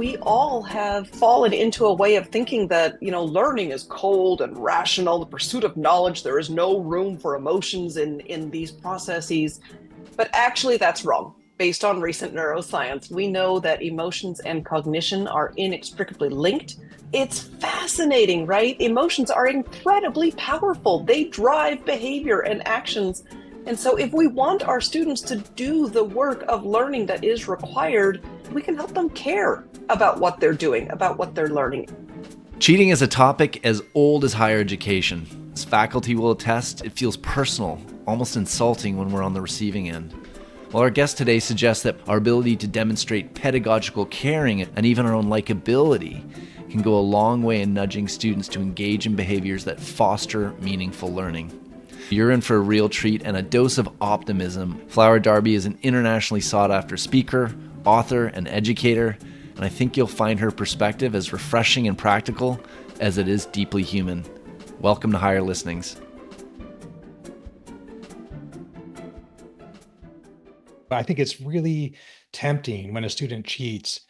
we all have fallen into a way of thinking that, learning is cold and rational, the pursuit of knowledge, there is no room for emotions in these processes. But actually, that's wrong. Based on recent neuroscience, we know that emotions and cognition are inextricably linked. It's fascinating, right? Emotions are incredibly powerful. They drive behavior and actions. And so, if we want our students to do the work of learning that is required, we can help them care about what they're doing, about what they're learning. Cheating is a topic as old as higher education. As faculty will attest, it feels personal, almost insulting when we're on the receiving end. Well, our guest today suggests that our ability to demonstrate pedagogical caring and even our own likability can go a long way in nudging students to engage in behaviors that foster meaningful learning. You're in for a real treat and a dose of optimism. Flower Darby is an internationally sought-after speaker, author, and educator, and I think you'll find her perspective as refreshing and practical as it is deeply human. Welcome to Higher Listenings. I think it's really tempting when a student cheats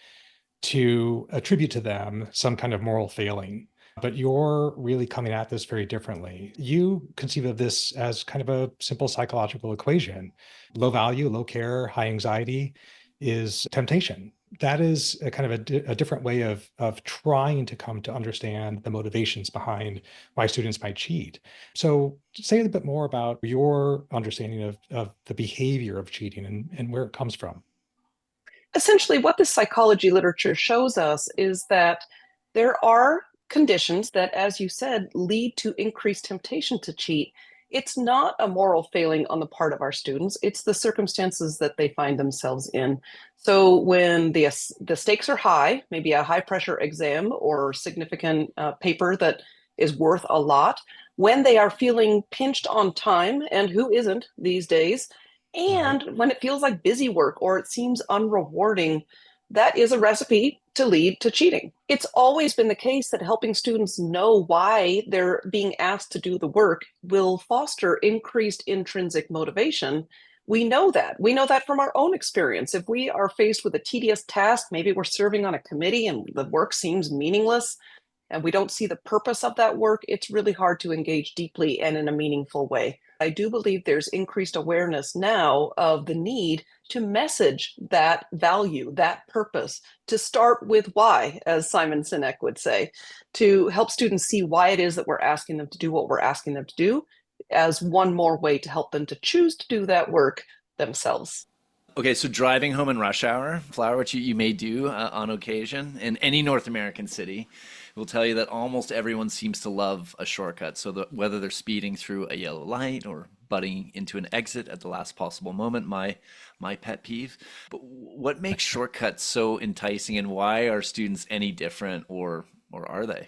to attribute to them some kind of moral failing. But you're really coming at this very differently. You conceive of this as kind of a simple psychological equation. Low value, low care, high anxiety is temptation. That is a kind of a different way of trying to come to understand the motivations behind why students might cheat. So say a little bit more about your understanding of the behavior of cheating and where it comes from. Essentially, what this psychology literature shows us is that there are conditions that, as you said, lead to increased temptation to cheat. It's not a moral failing on the part of our students, it's the circumstances that they find themselves in. So when the stakes are high, maybe a high pressure exam or significant paper that is worth a lot, when they are feeling pinched on time, and who isn't these days, Right. and when it feels like busy work or it seems unrewarding, that is a recipe to lead to cheating. It's always been the case that helping students know why they're being asked to do the work will foster increased intrinsic motivation. We know that. We know that from our own experience. If we are faced with a tedious task, maybe we're serving on a committee and the work seems meaningless, and we don't see the purpose of that work, it's really hard to engage deeply and in a meaningful way. I do believe there's increased awareness now of the need to message that value, that purpose, to start with why, as Simon Sinek would say, to help students see why it is that we're asking them to do what we're asking them to do, as one more way to help them to choose to do that work themselves. Okay, so driving home in rush hour, Flower, which you may do on occasion in any North American city, will tell you that almost everyone seems to love a shortcut. So whether they're speeding through a yellow light or butting into an exit at the last possible moment, my pet peeve. But what makes shortcuts so enticing, and why are students any different, or are they?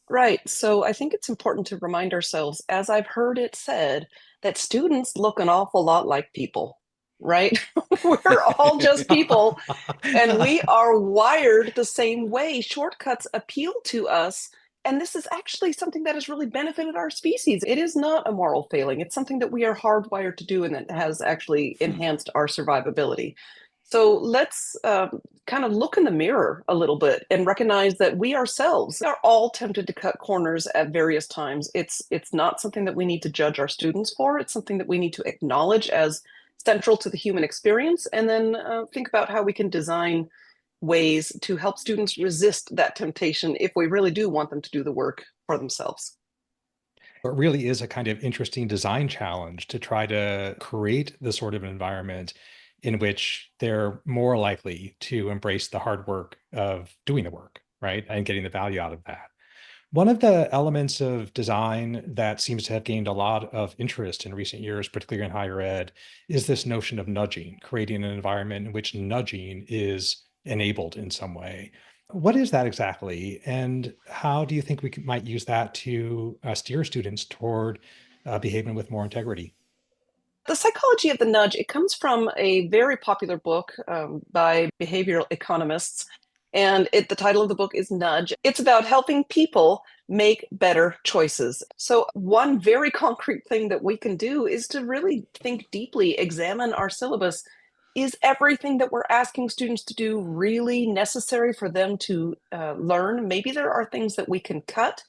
Right. So I think it's important to remind ourselves, as I've heard it said, that students look an awful lot like people, right? We're all just people and we are wired the same way. Shortcuts appeal to us. And this is actually something that has really benefited our species. It is not a moral failing. It's something that we are hardwired to do and that has actually Hmm. enhanced our survivability. So let's kind of look in the mirror a little bit and recognize that we ourselves are all tempted to cut corners at various times. It's not something that we need to judge our students for. It's something that we need to acknowledge as central to the human experience, and then think about how we can design ways to help students resist that temptation if we really do want them to do the work for themselves. It really is a kind of interesting design challenge to try to create the sort of environment in which they're more likely to embrace the hard work of doing the work, right? And getting the value out of that. One of the elements of design that seems to have gained a lot of interest in recent years, particularly in higher ed, is this notion of nudging, creating an environment in which nudging is enabled in some way. What is that exactly? And how do you think might use that to steer students toward behaving with more integrity? The psychology of the nudge, it comes from a very popular book by behavioral economists. And the title of the book is Nudge. It's about helping people make better choices. So, one very concrete thing that we can do is to really think deeply, examine our syllabus. Is everything that we're asking students to do really necessary for them to learn? Maybe there are things that we can cut.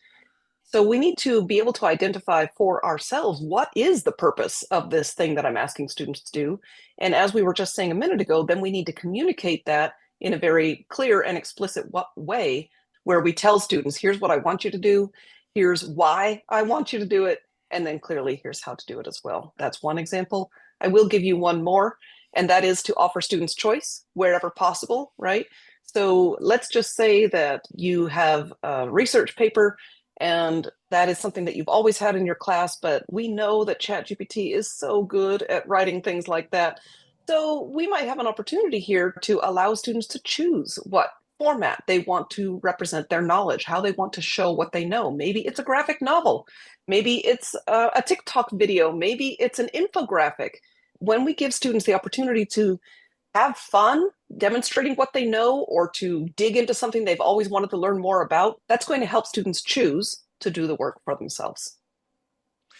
So we need to be able to identify for ourselves, what is the purpose of this thing that I'm asking students to do? And as we were just saying a minute ago, then we need to communicate that in a very clear and explicit way, where we tell students, here's what I want you to do, here's why I want you to do it, and then clearly here's how to do it as well. That's one example. I will give you one more, and that is to offer students choice wherever possible, right? So let's just say that you have a research paper and that is something that you've always had in your class, but we know that ChatGPT is so good at writing things like that. So we might have an opportunity here to allow students to choose what format they want to represent their knowledge, how they want to show what they know. Maybe it's a graphic novel, maybe it's a TikTok video, maybe it's an infographic. When we give students the opportunity to have fun demonstrating what they know or to dig into something they've always wanted to learn more about, that's going to help students choose to do the work for themselves.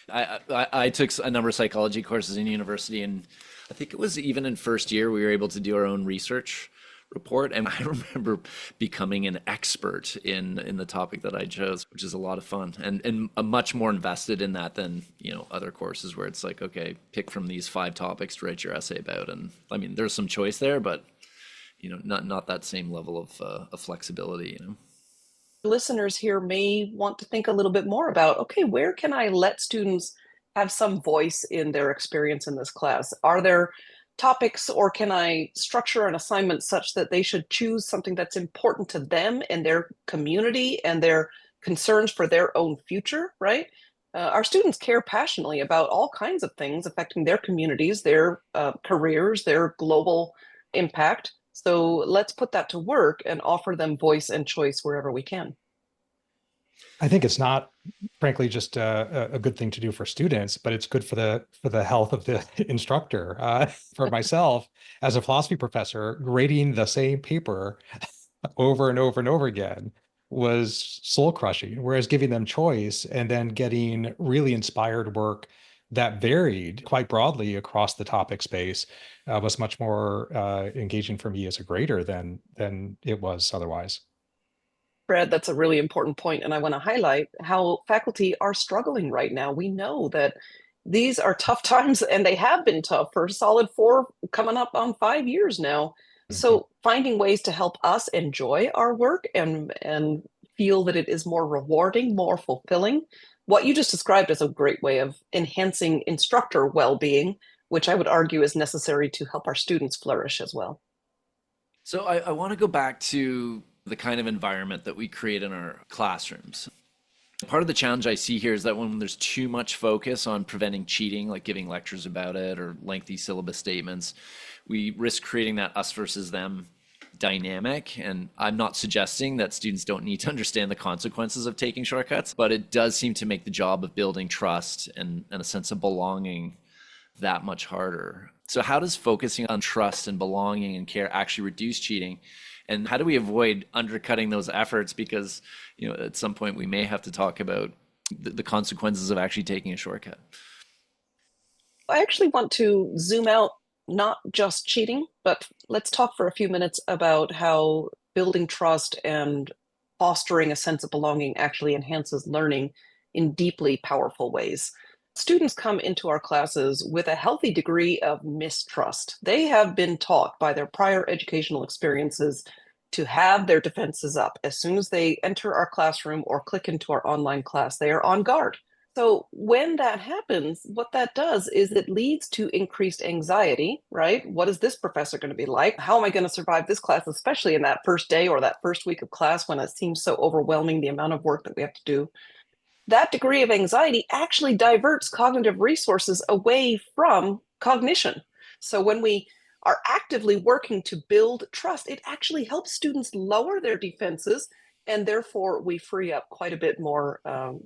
I took a number of psychology courses in university, and I think it was even in first year we were able to do our own research report, and I remember becoming an expert in the topic that I chose, which is a lot of fun, and I'm much more invested in that than other courses where it's like, okay, pick from these 5 topics to write your essay about. And I mean, there's some choice there, but not that same level of flexibility. Listeners here may want to think a little bit more about, okay, where can I let students have some voice in their experience in this class? Are there topics, or can I structure an assignment such that they should choose something that's important to them and their community and their concerns for their own future, right? Our students care passionately about all kinds of things affecting their communities, their careers, their global impact. So let's put that to work and offer them voice and choice wherever we can. I think it's not, frankly, just a good thing to do for students, but it's good for the health of the instructor. For myself, as a philosophy professor, grading the same paper over and over and over again was soul crushing. Whereas giving them choice and then getting really inspired work that varied quite broadly across the topic space was much more engaging for me as a grader than it was otherwise. Brad, that's a really important point, and I want to highlight how faculty are struggling right now. We know that these are tough times, and they have been tough for a solid 4, coming up on 5 years now. Mhm. So finding ways to help us enjoy our work and feel that it is more rewarding, more fulfilling. What you just described is a great way of enhancing instructor well-being, which I would argue is necessary to help our students flourish as well. So I want to go back to the kind of environment that we create in our classrooms. Part of the challenge I see here is that when there's too much focus on preventing cheating, like giving lectures about it or lengthy syllabus statements, we risk creating that us versus them dynamic. And I'm not suggesting that students don't need to understand the consequences of taking shortcuts, but it does seem to make the job of building trust and a sense of belonging that much harder. So how does focusing on trust and belonging and care actually reduce cheating? And how do we avoid undercutting those efforts? Because, at some point we may have to talk about the consequences of actually taking a shortcut. I actually want to zoom out, not just cheating, but let's talk for a few minutes about how building trust and fostering a sense of belonging actually enhances learning in deeply powerful ways. Students come into our classes with a healthy degree of mistrust. They have been taught by their prior educational experiences to have their defenses up. As soon as they enter our classroom or click into our online class, they are on guard. So when that happens, what that does is it leads to increased anxiety, right? What is this professor going to be like? How am I going to survive this class, especially in that first day or that first week of class when it seems so overwhelming, the amount of work that we have to do? That degree of anxiety actually diverts cognitive resources away from cognition. So when we are actively working to build trust, it actually helps students lower their defenses, and therefore we free up quite a bit more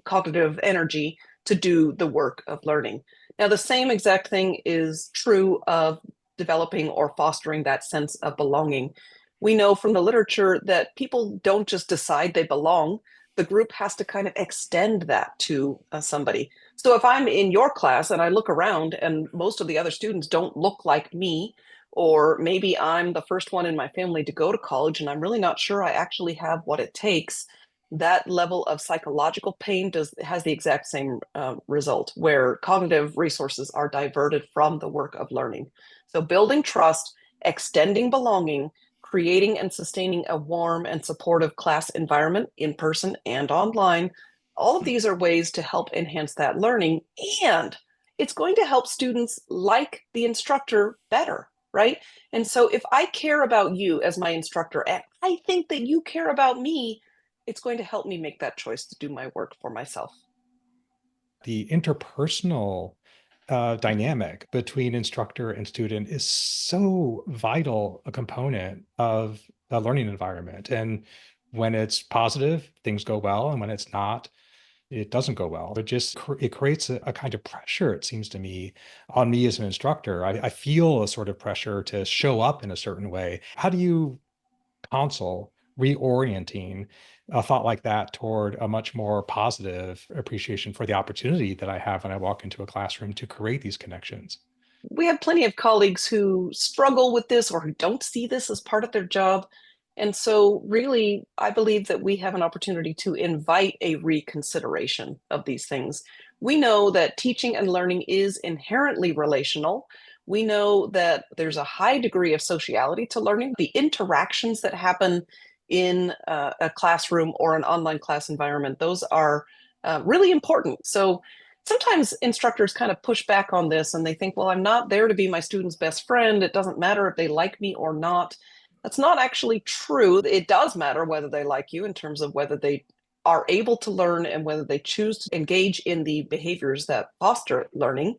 cognitive energy to do the work of learning. Now, the same exact thing is true of developing or fostering that sense of belonging. We know from the literature that people don't just decide they belong. The group has to kind of extend that to somebody. So if I'm in your class and I look around and most of the other students don't look like me, Or maybe I'm the first one in my family to go to college and I'm really not sure I actually have what it takes. That level of psychological pain has the exact same result, where cognitive resources are diverted from the work of learning. So building trust, extending belonging, creating and sustaining a warm and supportive class environment in person and online, all of these are ways to help enhance that learning. And it's going to help students like the instructor better, right? And so if I care about you as my instructor and I think that you care about me, it's going to help me make that choice to do my work for myself. The interpersonal dynamic between instructor and student is so vital a component of a learning environment. And when it's positive, things go well. And when it's not, it doesn't go well. It creates a kind of pressure, it seems to me, on me as an instructor. I feel a sort of pressure to show up in a certain way. How do you counsel reorienting a thought like that toward a much more positive appreciation for the opportunity that I have when I walk into a classroom to create these connections? We have plenty of colleagues who struggle with this or who don't see this as part of their job. And so, really, I believe that we have an opportunity to invite a reconsideration of these things. We know that teaching and learning is inherently relational. We know that there's a high degree of sociality to learning. The interactions that happen in a classroom or an online class environment, those are really important. So, sometimes instructors kind of push back on this and they think, well, I'm not there to be my student's best friend. It doesn't matter if they like me or not. That's not actually true. It does matter whether they like you in terms of whether they are able to learn and whether they choose to engage in the behaviors that foster learning.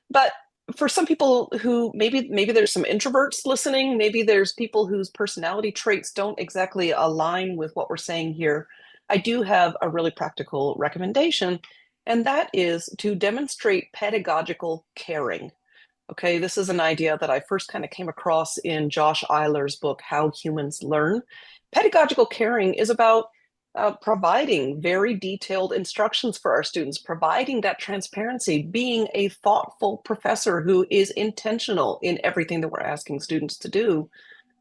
But for some people who maybe there's some introverts listening, maybe there's people whose personality traits don't exactly align with what we're saying here, I do have a really practical recommendation, and that is to demonstrate pedagogical caring. Okay, this is an idea that I first kind of came across in Josh Eiler's book, How Humans Learn. Pedagogical caring is about providing very detailed instructions for our students, providing that transparency, being a thoughtful professor who is intentional in everything that we're asking students to do.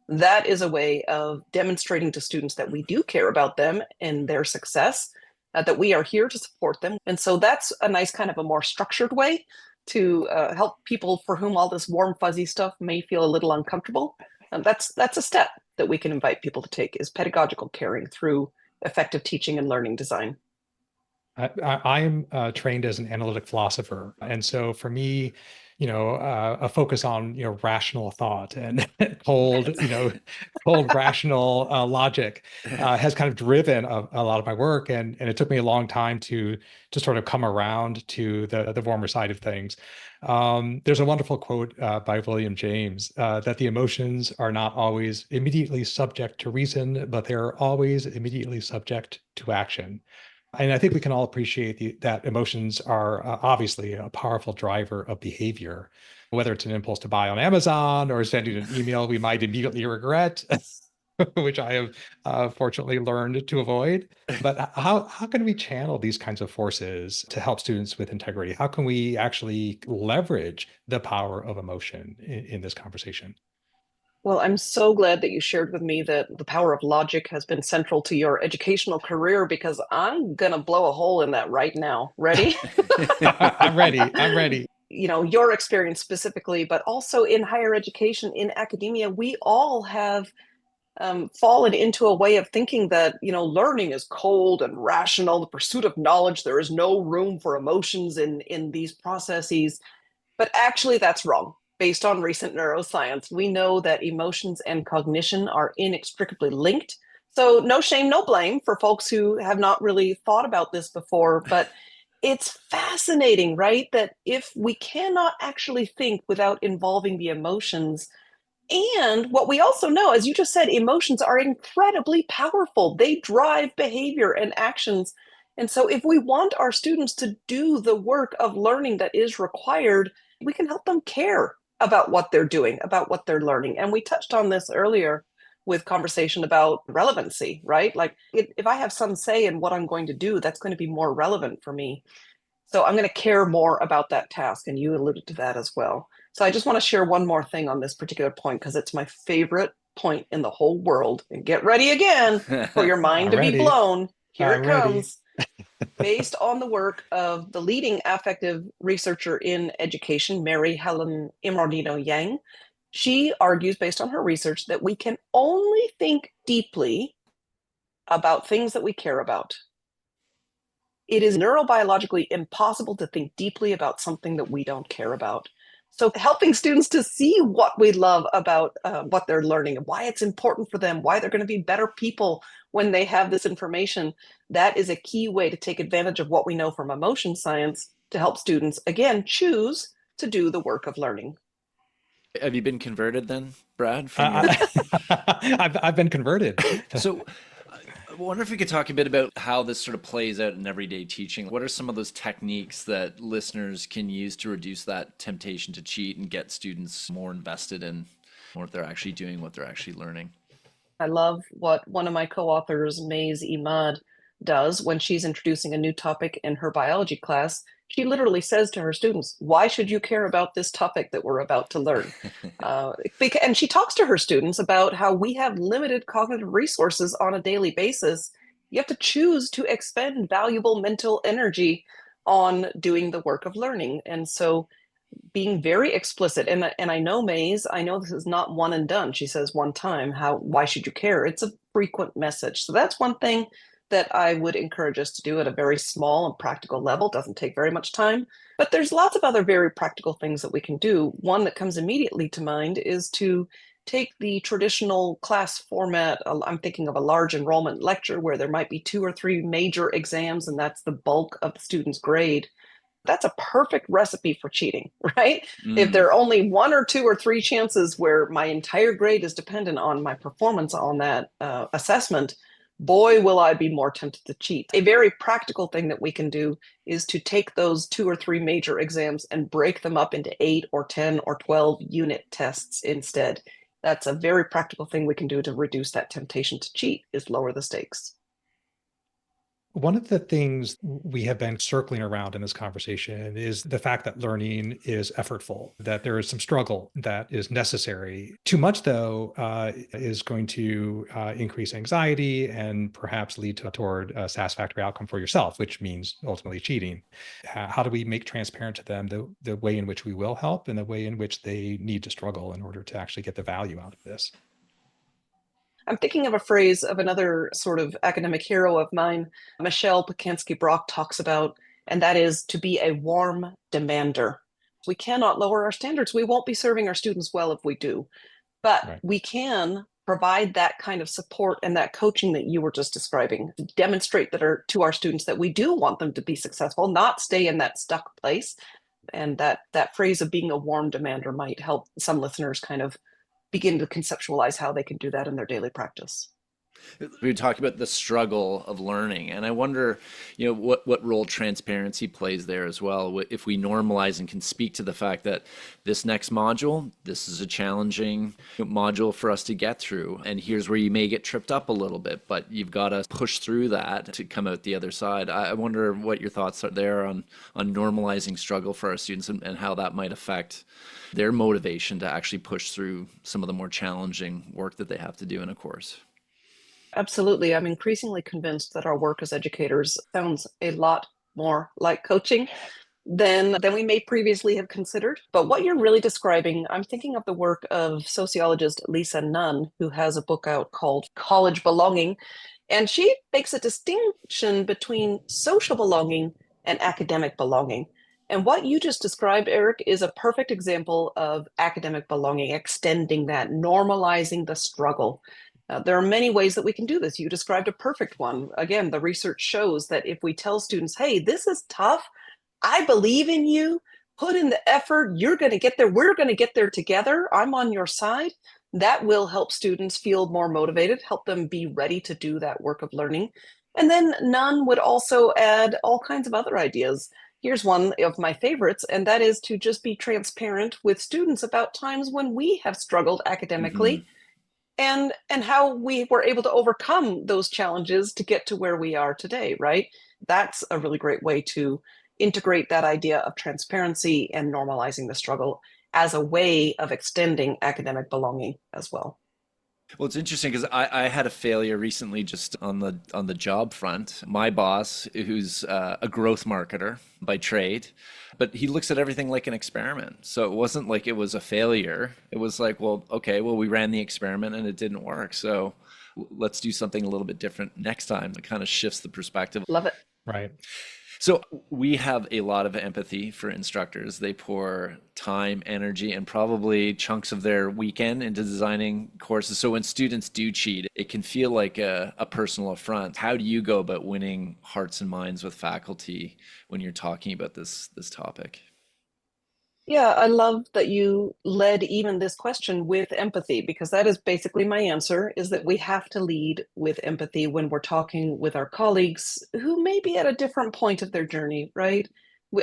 That is a way of demonstrating to students that we do care about them and their success, that we are here to support them. And so that's a nice kind of a more structured way to help people for whom all this warm, fuzzy stuff may feel a little uncomfortable. And that's a step that we can invite people to take, is pedagogical caring through effective teaching and learning design. I'm trained as an analytic philosopher, and so for me, a focus on rational thought and cold, cold rational logic has kind of driven a lot of my work, and it took me a long time to sort of come around to the warmer side of things. There's a wonderful quote by William James that the emotions are not always immediately subject to reason, but they're always immediately subject to action. And I think we can all appreciate that emotions are obviously a powerful driver of behavior, whether it's an impulse to buy on Amazon or sending an email we might immediately regret, which I have fortunately learned to avoid. But how can we channel these kinds of forces to help students with integrity? How can we actually leverage the power of emotion in this conversation? Well, I'm so glad that you shared with me that the power of logic has been central to your educational career, because I'm going to blow a hole in that right now. Ready? I'm ready. I'm ready. Your experience specifically, but also in higher education, in academia, we all have fallen into a way of thinking that, learning is cold and rational, the pursuit of knowledge. There is no room for emotions in these processes. But actually, that's wrong. Based on recent neuroscience, we know that emotions and cognition are inextricably linked. So, no shame, no blame for folks who have not really thought about this before. But it's fascinating, right? That if we cannot actually think without involving the emotions, and what we also know, as you just said, emotions are incredibly powerful. They drive behavior and actions. And so, if we want our students to do the work of learning that is required, we can help them care about what they're doing, about what they're learning. And we touched on this earlier with conversation about relevancy, right? Like, if I have some say in what I'm going to do, that's going to be more relevant for me. So I'm going to care more about that task. And you alluded to that as well. So I just want to share one more thing on this particular point because it's my favorite point in the whole world. And get ready again for your mind to be Alrighty. blown. Here it Alrighty. comes. Based on the work of the leading affective researcher in education, Mary Helen Imardino Yang, she argues, based on her research, that we can only think deeply about things that we care about. It is neurobiologically impossible to think deeply about something that we don't care about. So, helping students to see what we love about what they're learning, why it's important for them, why they're going to be better people when they have this information, that is a key way to take advantage of what we know from emotion science to help students, again, choose to do the work of learning. Have you been converted then, Brad, from your... I've been converted. So I wonder if we could talk a bit about how this sort of plays out in everyday teaching. What are some of those techniques that listeners can use to reduce that temptation to cheat and get students more invested in what they're actually doing, what they're actually learning? I love what one of my co-authors, Maze Imad, does when she's introducing a new topic in her biology class. She literally says to her students, why should you care about this topic that we're about to learn? And she talks to her students about how we have limited cognitive resources on a daily basis. You have to choose to expend valuable mental energy on doing the work of learning. And so being very explicit, and I know Maze, I know this is not one and done. She says one time, why should you care? It's a frequent message. So that's one thing that I would encourage us to do at a very small and practical level. Doesn't take very much time, but there's lots of other very practical things that we can do. One that comes immediately to mind is to take the traditional class format. I'm thinking of a large enrollment lecture where there might be 2 or 3 major exams, and that's the bulk of the student's grade. That's a perfect recipe for cheating, right? If Mm. there are only 1 or 2 or 3 chances where my entire grade is dependent on my performance on that assessment, boy, will I be more tempted to cheat. A very practical thing that we can do is to take those 2 or 3 major exams and break them up into 8 or 10 or 12 unit tests instead. That's a very practical thing we can do to reduce that temptation to cheat, is lower the stakes. One of the things we have been circling around in this conversation is the fact that learning is effortful, that there is some struggle that is necessary. Too much, though, is going to increase anxiety and perhaps lead toward a satisfactory outcome for yourself, which means ultimately cheating. How do we make transparent to them the way in which we will help and the way in which they need to struggle in order to actually get the value out of this? I'm thinking of a phrase of another sort of academic hero of mine, Michelle Pacansky-Brock talks about, and that is to be a warm demander. We cannot lower our standards. We won't be serving our students well if we do, but Right. we can provide that kind of support and that coaching that you were just describing, demonstrate to our students that we do want them to be successful, not stay in that stuck place. And that phrase of being a warm demander might help some listeners kind of begin to conceptualize how they can do that in their daily practice. We talked about the struggle of learning, and I wonder, what role transparency plays there as well. If we normalize and can speak to the fact that this next module, this is a challenging module for us to get through, and here's where you may get tripped up a little bit, but you've got to push through that to come out the other side. I wonder what your thoughts are there on normalizing struggle for our students and how that might affect their motivation to actually push through some of the more challenging work that they have to do in a course. Absolutely. I'm increasingly convinced that our work as educators sounds a lot more like coaching than we may previously have considered. But what you're really describing, I'm thinking of the work of sociologist Lisa Nunn, who has a book out called College Belonging. And she makes a distinction between social belonging and academic belonging. And what you just described, Eric, is a perfect example of academic belonging, extending that, normalizing the struggle. There are many ways that we can do this. You described a perfect one. Again, the research shows that if we tell students, hey, this is tough, I believe in you, put in the effort, you're going to get there, we're going to get there together, I'm on your side, that will help students feel more motivated, help them be ready to do that work of learning. And then Nunn would also add all kinds of other ideas. Here's one of my favorites, and that is to just be transparent with students about times when we have struggled Mm-hmm. academically and how we were able to overcome those challenges to get to where we are today, right? That's a really great way to integrate that idea of transparency and normalizing the struggle. as a way of extending academic belonging as well. Well, it's interesting because I had a failure recently just on the job front. My boss, who's a growth marketer by trade, but he looks at everything like an experiment. So it wasn't like it was a failure. It was like, well, okay, well, we ran the experiment and it didn't work. So let's do something a little bit different next time. It kind of shifts the perspective. Love it. Right. So we have a lot of empathy for instructors. They pour time, energy, and probably chunks of their weekend into designing courses. So when students do cheat, it can feel like a personal affront. How do you go about winning hearts and minds with faculty when you're talking about this topic? Yeah, I love that you led even this question with empathy, because that is basically my answer, is that we have to lead with empathy when we're talking with our colleagues who may be at a different point of their journey, right?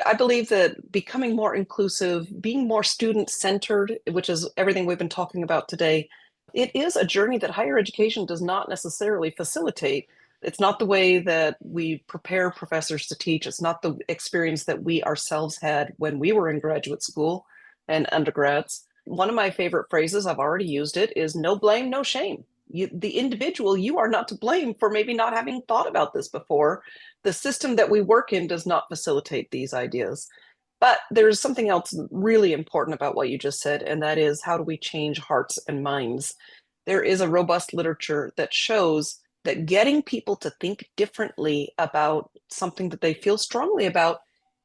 I believe that becoming more inclusive, being more student-centered, which is everything we've been talking about today, it is a journey that higher education does not necessarily facilitate. It's not the way that we prepare professors to teach. It's not the experience that we ourselves had when we were in graduate school and undergrads. One of my favorite phrases, I've already used it, is no blame, no shame. The individual, you are not to blame for maybe not having thought about this before. The system that we work in does not facilitate these ideas. But there's something else really important about what you just said, and that is, how do we change hearts and minds? There is a robust literature that shows that getting people to think differently about something that they feel strongly about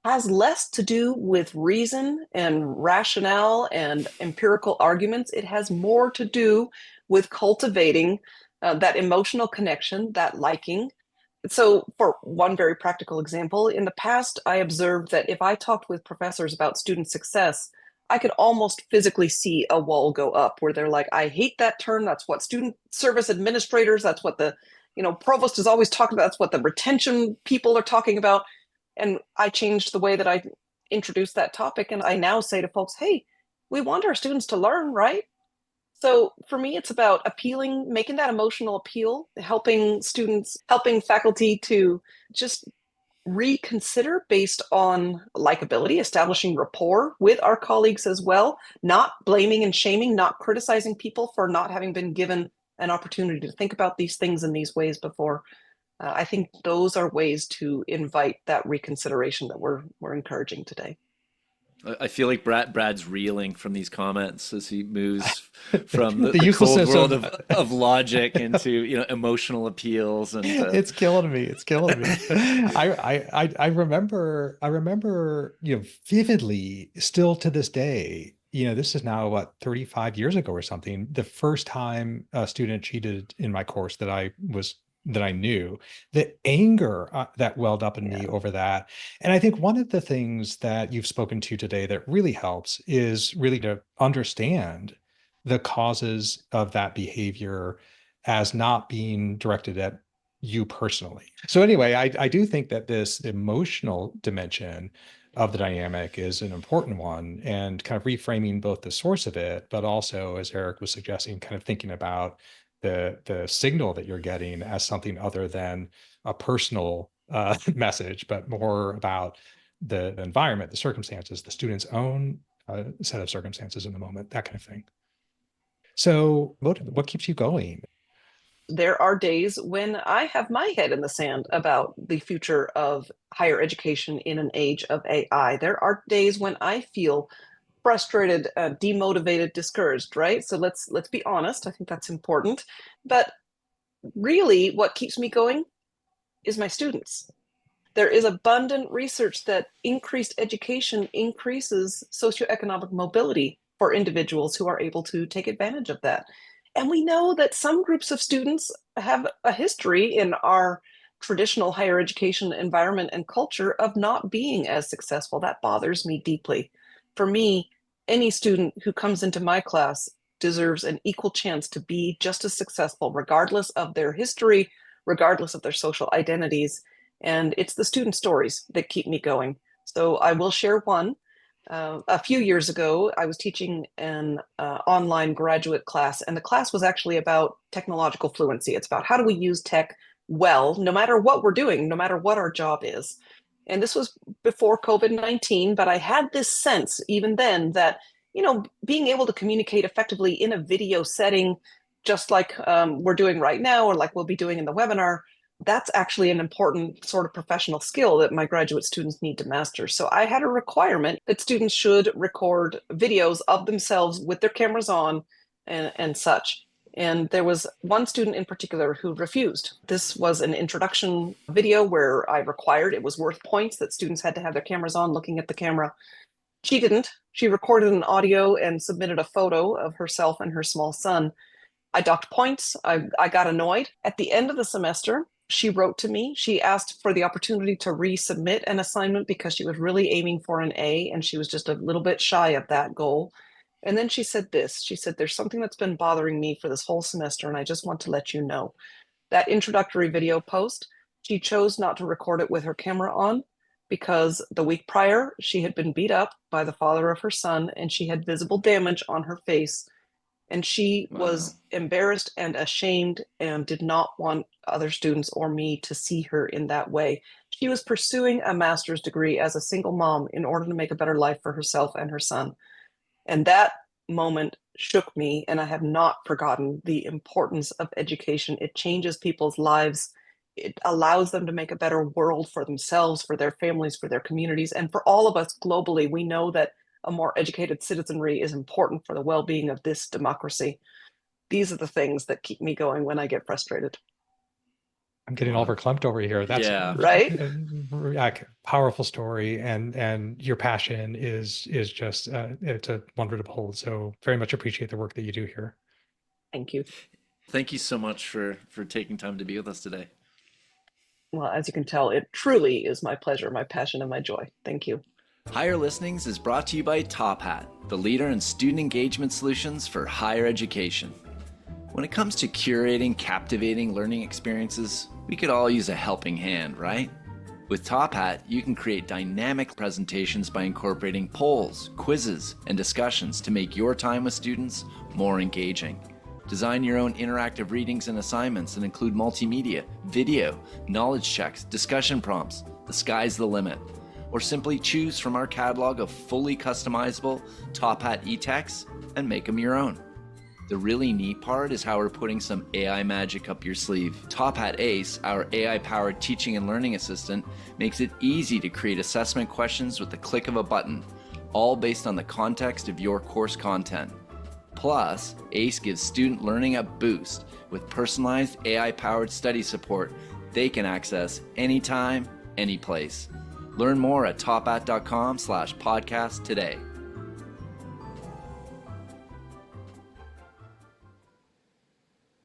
has less to do with reason and rationale and empirical arguments. It has more to do with cultivating that emotional connection, that liking. So, for one very practical example, in the past, I observed that if I talked with professors about student success, I could almost physically see a wall go up where they're like, I hate that term. That's what student service administrators, that's what the provost is always talking about. That's what the retention people are talking about. And I changed the way that I introduced that topic. And I now say to folks, hey, we want our students to learn, right? So for me, it's about appealing, making that emotional appeal, helping students, helping faculty to just reconsider based on likability, establishing rapport with our colleagues as well, not blaming and shaming, not criticizing people for not having been given an opportunity to think about these things in these ways before. I think those are ways to invite that reconsideration that we're encouraging today. I feel like Brad's reeling from these comments as he moves from The the cold uselessness world of of logic into emotional appeals and it's killing me. It's killing me. I remember, vividly, still to this day, this is now what, 35 years ago or something, the first time a student cheated in my course that I knew, the anger that welled up in me Yeah. over that. And I think one of the things that you've spoken to today that really helps is really to understand the causes of that behavior as not being directed at you personally. So anyway, I do think that this emotional dimension of the dynamic is an important one, and kind of reframing both the source of it, but also, as Eric was suggesting, kind of thinking about the signal that you're getting as something other than a personal message, but more about the environment, the circumstances, the student's own set of circumstances in the moment, that kind of thing. So what keeps you going? There are days when I have my head in the sand about the future of higher education in an age of AI. There are days when I feel frustrated, demotivated, discouraged, right? So let's be honest. I think that's important. But really, what keeps me going is my students. There is abundant research that increased education increases socioeconomic mobility for individuals who are able to take advantage of that. And we know that some groups of students have a history in our traditional higher education environment and culture of not being as successful. That bothers me deeply. For me, any student who comes into my class deserves an equal chance to be just as successful, regardless of their history, regardless of their social identities. And it's the student stories that keep me going. So I will share one. A few years ago, I was teaching an online graduate class, and the class was actually about technological fluency. It's about how do we use tech well, no matter what we're doing, no matter what our job is. And this was before COVID-19, but I had this sense even then that being able to communicate effectively in a video setting, just like we're doing right now, or like we'll be doing in the webinar, that's actually an important sort of professional skill that my graduate students need to master. So I had a requirement that students should record videos of themselves with their cameras on and such. And there was one student in particular who refused. This was an introduction video where I required, it was worth points that students had to have their cameras on looking at the camera. She didn't. She recorded an audio and submitted a photo of herself and her small son. I docked points. I got annoyed. At the end of the semester, she wrote to me. She asked for the opportunity to resubmit an assignment because she was really aiming for an A and she was just a little bit shy of that goal. And then she said this. She said, there's something that's been bothering me for this whole semester, and I just want to let you know. That introductory video post, she chose not to record it with her camera on because the week prior, she had been beat up by the father of her son, and she had visible damage on her face. And she was embarrassed and ashamed and did not want other students or me to see her in that way. She was pursuing a master's degree as a single mom in order to make a better life for herself and her son. And that moment shook me, and I have not forgotten the importance of education. It changes people's lives. It allows them to make a better world for themselves, for their families, for their communities, and for all of us globally. We know that a more educated citizenry is important for the well-being of this democracy. These are the things that keep me going when I get frustrated. I'm getting all verklempt over here. That's right. A powerful story, and your passion is just it's a wonder to behold. So very much appreciate the work that you do here. Thank you. Thank you so much for taking time to be with us today. Well, as you can tell, it truly is my pleasure, my passion, and my joy. Thank you. Higher Listenings is brought to you by Top Hat, the leader in student engagement solutions for higher education. When it comes to curating captivating learning experiences, we could all use a helping hand, right? With Top Hat, you can create dynamic presentations by incorporating polls, quizzes, and discussions to make your time with students more engaging. Design your own interactive readings and assignments and include multimedia, video, knowledge checks, discussion prompts. The sky's the limit. Or simply choose from our catalog of fully customizable Top Hat e-texts and make them your own. The really neat part is how we're putting some AI magic up your sleeve. Top Hat Ace, our AI-powered teaching and learning assistant, makes it easy to create assessment questions with the click of a button, all based on the context of your course content. Plus, Ace gives student learning a boost with personalized AI-powered study support they can access anytime, anyplace. Learn more at tophat.com/podcast today.